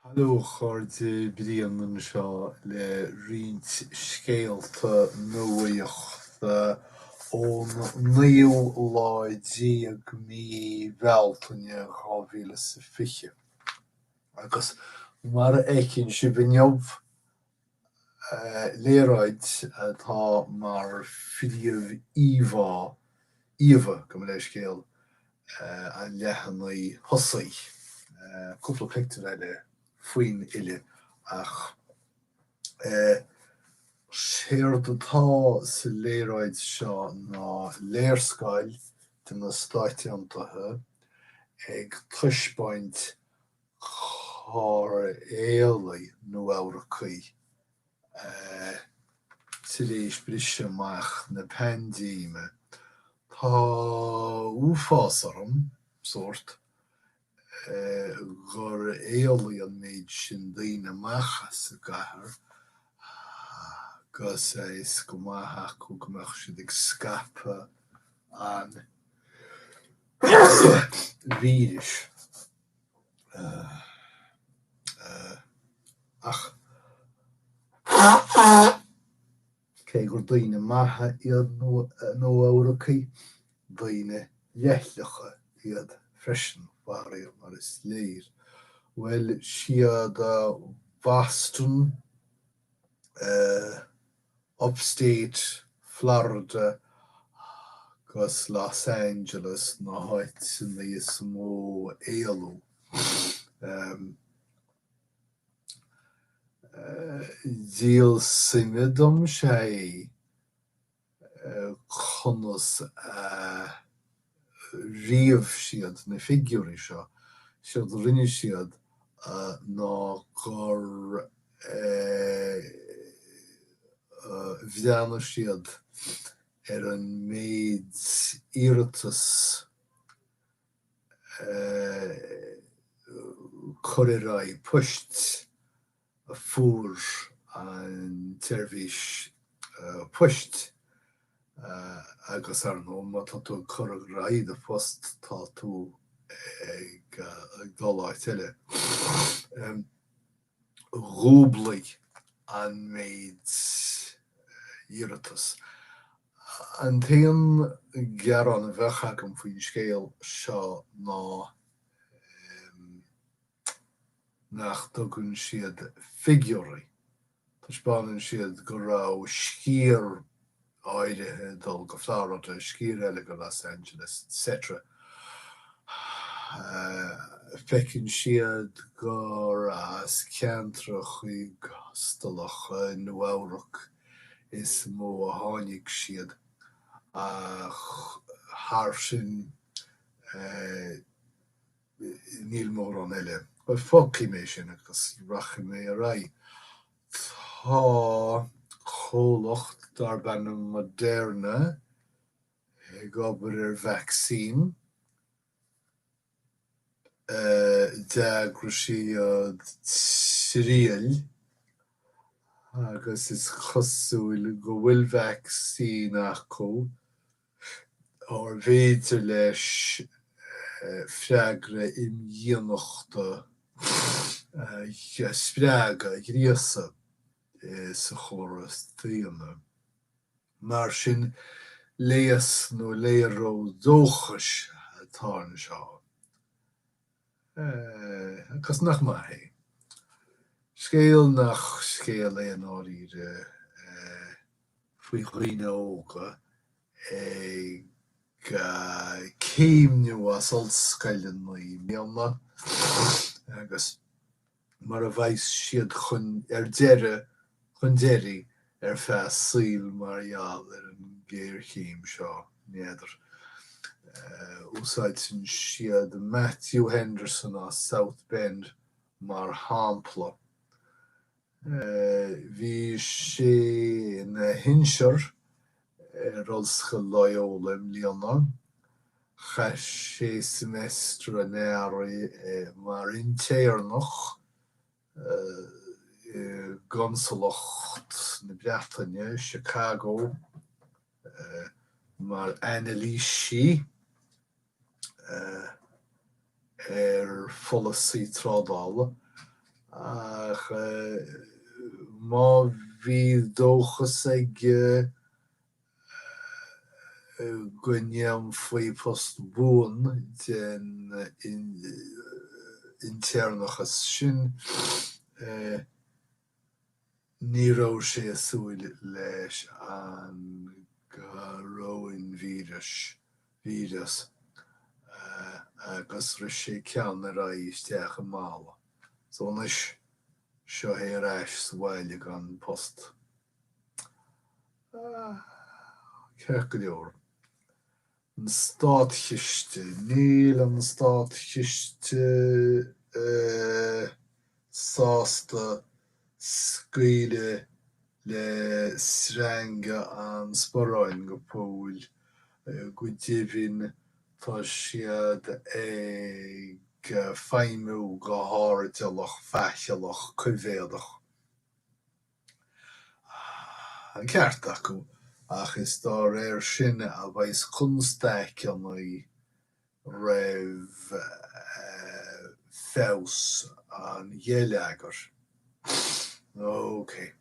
Hallo chuirde blianan seo le riint scéalta nuaíochta ón naoláidí mí bhealtaine 2020. Agus mar écinn si bhneamh léráid tá mar fidíomh íomha go leis scéal a lehannaí thosaí. Cúpla picture eile faoin ile ach séir atá sa léráid seo ná léirscail den na Stáit Aontaithe ag tuispaint chur Éalú nó Eorpaí tuéis brise amach na Phandéim. Tá uafás orm, sort, gur Éalú an méid sin daoine amach sa gcathair agus is go maith acu go mbeadh siad ag scapa an víris. Ach cé gur daoine maithe iad nó Eorpaí, daoine leithleacha iad freisin mhair mar is léir. Well, siad Boston, upstate Florida agus Los Angeles ná háit sin níos mó Éalú. Díal simidum sé chunas riamh siad na figúrí seo. Siad rinne siad ná gur bheanna siad an méid iarratas choireadh poist a fuair an teirfís poist agus ar nó má tá tú choireadh a post tá tú ag dul áit eile. Rúblaigh an méid iarratas. An taon gearán a bheith agam faoin scéal seo ná nach tugann siad figúraí. Taispeánann siad go raibh scíor áirithe dul go Florida, scíor eile go Los Angeles, etc. Feiceann siad gur as ceantrach chuig hostalach nó Eorpaí is mó a tháinig siad ach thar sin níl mór an eile. Well, focaí mé sin agus racha mé a ra. Tá chomhlacht dar banna Moderna ag obair vaccín d'eagraigh siad triail agus is chosúil go bhfuil vaccín acu ar bhéidir leis freagra imdhíonachta spreaga gríosa sa chóras daoine. Mar sin léas nó léaró Dóchas atá an seo. Agus nach maithé. Scéal nach scéal é an áiríre faoi dhaoine óga ag céimniú as ollscoileann naí míonna agus mar a bhaith siad chun deireadh ar feadh saoil margheall ar an géarchéim seo néidir. Úsáidteann siad Matthew Henderson á South Bend mar hampla. Bhí sé na hinseir ar ollscoil Loyola Mbliana, chais sé semestra néirí mar intéarnach Gonsalacht na Breataine, Chicago, mar analísí ar folasaí trádála ach má bhí dóchas ag gwyniam faoi post bún den internachas sin ní raibh sé súil leis an róin vírus agus ri sé ceann a ra isteach an mála. So nis seo é reis sa bhaile gan post. Ceach go leor. An Státchiste. Níl an Státchiste sásta scaoile le sreanga an sporáin go púil go dtíobhín tá siad ag feimú go háirteach feisialach coivéadach. An ceart acu ach is dá réir sin a bheith chunstaic an raibh fós an dhéile agur. Okay.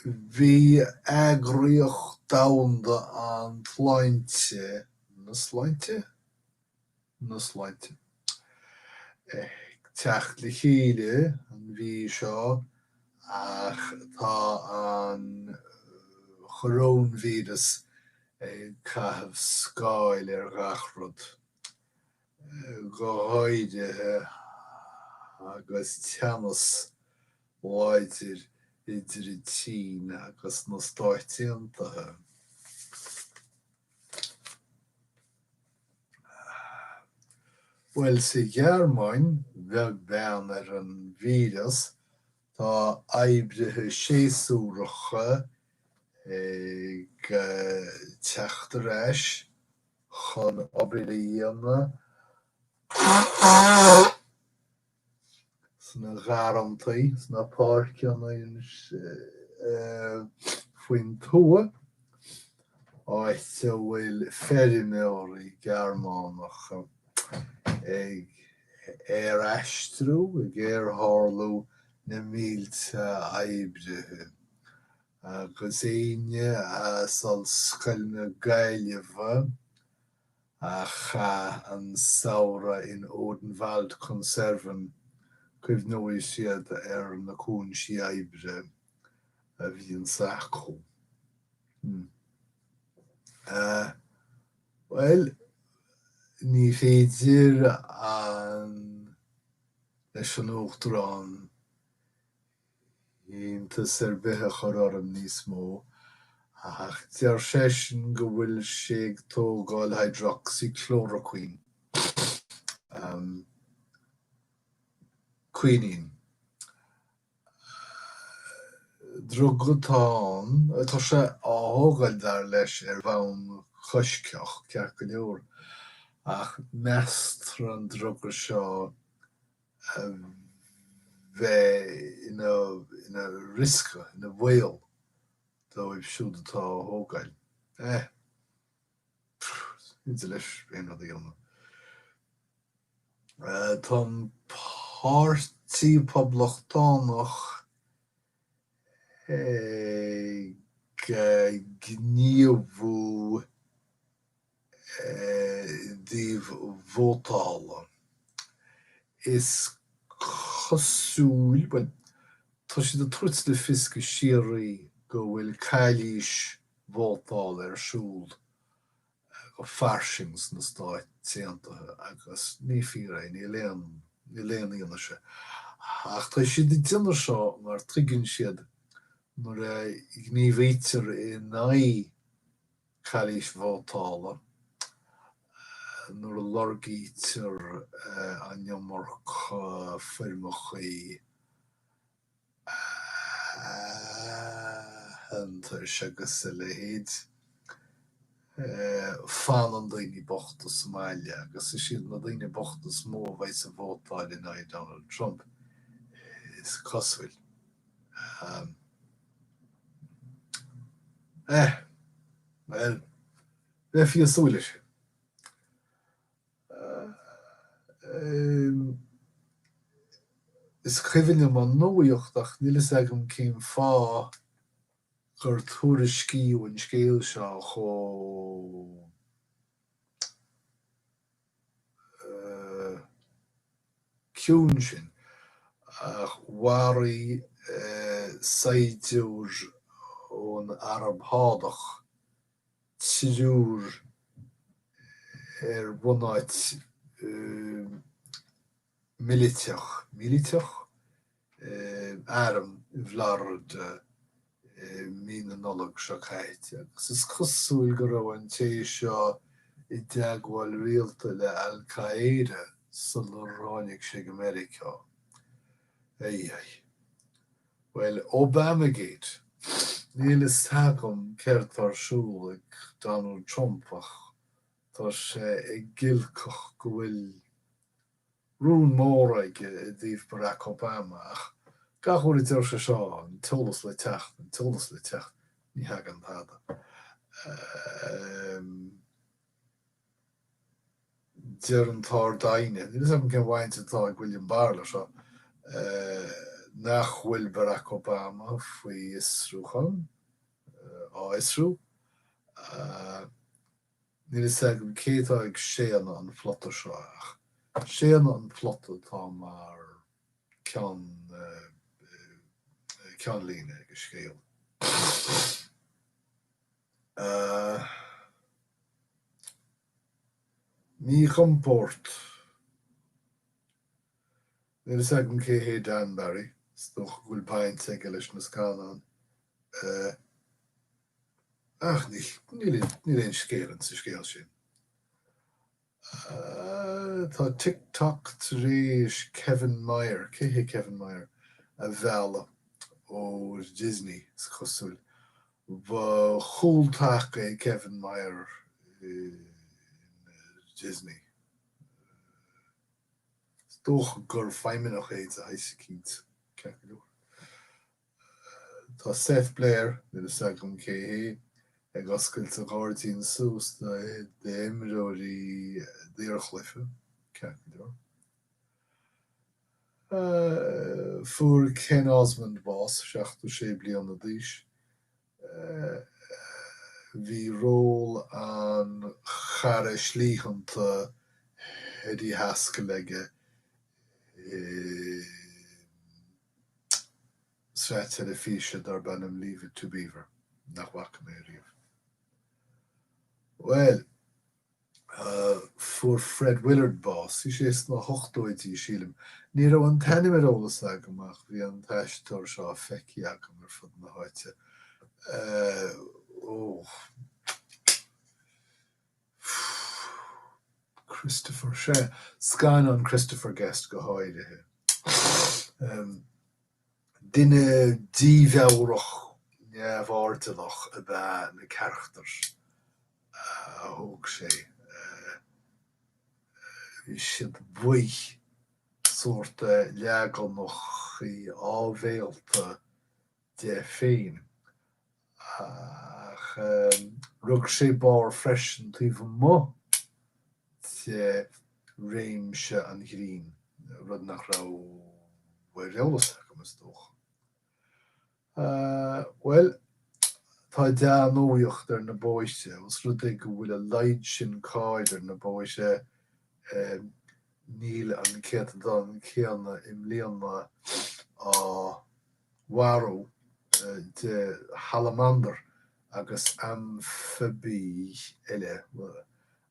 Bhí eagraíocht domhanda an tlainte na sláinte teacht le chéile an bhí seo ach tá an chórónvírus caithfh scáil ar gachrod go háirithe agus teamas láidir idir i tín agus na stáitiúntathe. Well, sa Gearmáin bheag bean ar an vírus tá oibrithe séasúracha ag teachtar éis chun obair a dhéanamh sna gharantaí, sna páirceanna faoin tua áite bhfuil feriméoirí Gearmánach ag aistrú ag airtharlú na mílte oibrithe. Agus aine sal scoilne Gaillimhe a cha an saora in Odenwald Conserven cuimhnóidh siad ar na cúnsí oibre a bhí an sacú. Well, ní féidir an leis an uachtarán iontas ar bith a chur orm níos mó ach deir sé sin go bhfuil sé ag tógáil hydroxychloroquine. Quinine. Drug tá sé áthógáil dar leis ar bhann chosceach ceach go leor ach meastar an drug seo bheith ina risca, ina bhaol dóibh siúd atá áthógáil. Idir leis aon rud a dhéanamh. Tá páirtí poblachtánach gníomhú díobh Vótáil. Is cosúil, tá siad a tuairt le fios go síoraí go bhfuil cailís Vótáil ar siúl go farsings na stáitiúntathe agus ní fíor ní léon íona se. Ach tá siad i dtionar seo mar tuigeann siad nuair a gníomhítear i naí cailís Vótáil nuair a lorgaítear an iommarcha firmachaí antar segus sa lehéad fan an daoine bochta Somália agus is siad na daoine bochta mó bheith sa Vótáil in áid Donald Trump is cosfuil. Well, bheith fios súile sé. is chivinne man nóíochtach nílas agam céim fá gur túra scíú an scéal seo cho ciún sin ach warí saidúr ón Arab hádach tíúr bunáid militeach arm bhlarad mína nolog seo chaite. Agus is cosúil go raibh an té seo I deagháil rialta le Al-Qaeda sa lorráinnig sé America. Well, Obamagate, níl is tagum ceirt arsúil ag Donald Trump ach tá sé ag gilcach go bhfuil rún mór ag dtíobh Barack Obama ach gachúir idir sé seo an tulas le techt ní hagan tada. Dear an tar daine, nílas am cin bhaint atá ag William Barr le seo nach bhfuil Barack Obama faoi Isrúchan á Isrú. Nílas agam cétá ag séanna an plotta seo ach. Séanna an plotta tá mar cean líne ag scéal. Ní chomport. Nílas agam cé hé Dan Barry, stoch bhfuil paint ag leis na scálan. Ach, níl éon scéalan sa scéal sin. Tá TikTok taréis Kevin Mayer, cé hé Kevin Mayer, a bheala ó Disney sa chosúil. Ba chúltach é Kevin Mayer Disney. Stoch gur feimimenoch éid a heise cínt. Tá Seth Blair, nílas agam cé hé, ag oscailt a gáirtín sús de imreoirí díorchlife. Fuair Ken Osmond bás, 16 bliain a d'aois. Bhí ról an charra slíchanta Eddie Haskell aige sreite le físe dar benam Leave It to Beaver nach bhaca mé riamh. Well, fuair Fred Willard bás, hí sé na hochtdóidí sílim. Ní raibh an tanim ólas agam ach bhí an taisteoir seo feici agam ar fud na háite. Christopher sé. Scain an Christopher Guest go háidethe. Duine díomheabhrach neamhhartalach a bheith na cearchtars. Thug sé. Bhí siad buich soorta leagalnach í ábhéalta de féin. Ach rug sé bar freisin tuomh mo de réimse an ghrín rud nach rá bhfuil agam is dóch. Well, tá dean óíocht ar na bóise, os rud é go bhfuil a leid sin cáid ar na bóise níl an céad don céanna im léanna á warú de Halamander agus amphibí eile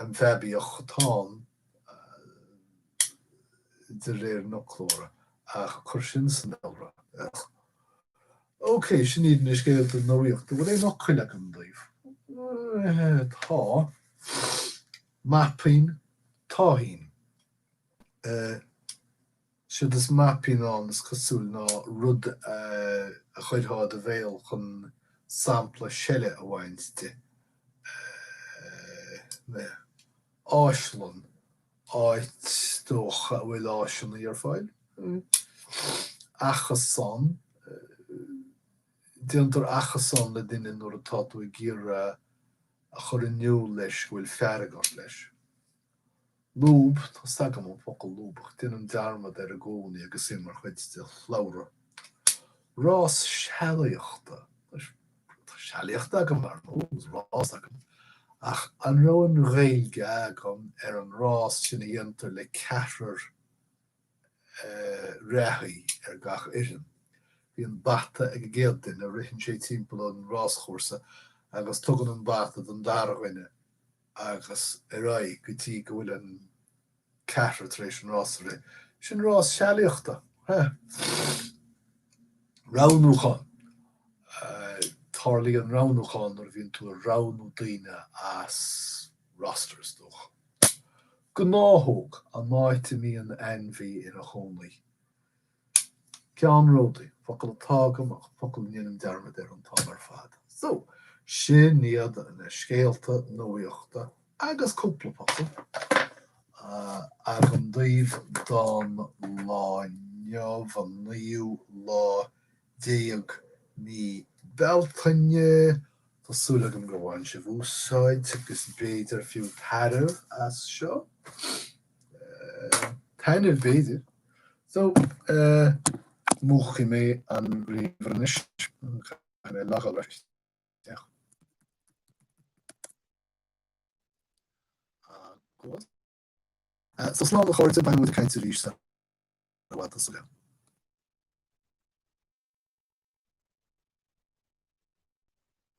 amphibí a chután de réir nochlóra ach chuir sin san elra. Ok, sin iad na scéalta nóíocht, bhfuil é nach chuile an daobh. Tá mapping táhín. Siad is mapping an is cosúil ná rud a chuidhád a bhéal chun sampla seile a bhaint de. Áislan áit dócha a bhfuil áislan ar fáil. Achasan, déantar achasan le duine nuair atá tú ag gíre a chur iniu leis bhfuil fearagart leis. lúb tá sagam an focail lúbach duine dearmad ar a gcónaí agus imar chuid chlára. Rás sealaíochta sealaíochta go mar rás agam. Ach an roin réilge agam ar an rás sinna dhéantar le ceathrar réthaí ar gach irin. Bhí an bata ag géaltain a richen sé timppla an rás chósa agus tugan an bata don darhaine agus ra gotí go bhfuil an ceathrar tar éis an rás ré. Sin rás sealaíochta. Ránúchan. Tarlí an ránúchan ar bhíonn tú a ránú daoine as rosters doch. Go náthóg an máite mí an envy in a chónaí. Cean ródaí, focail tágam ach focail níanam dearmad ar an támar fad. So, sin níad na scéalta nóíochta agus cúpla focail. Ag an daobh don lá neamh an naoú lá déag ní beltainne Tásúlagam go bhhain se bhúsáid agus béidir fiú tairh as seo. Taineh béidir. So, múchi mé an riomhranis chuna lachal reis. So slán a choirte bain múid a caiinte ríiste a bhhaid a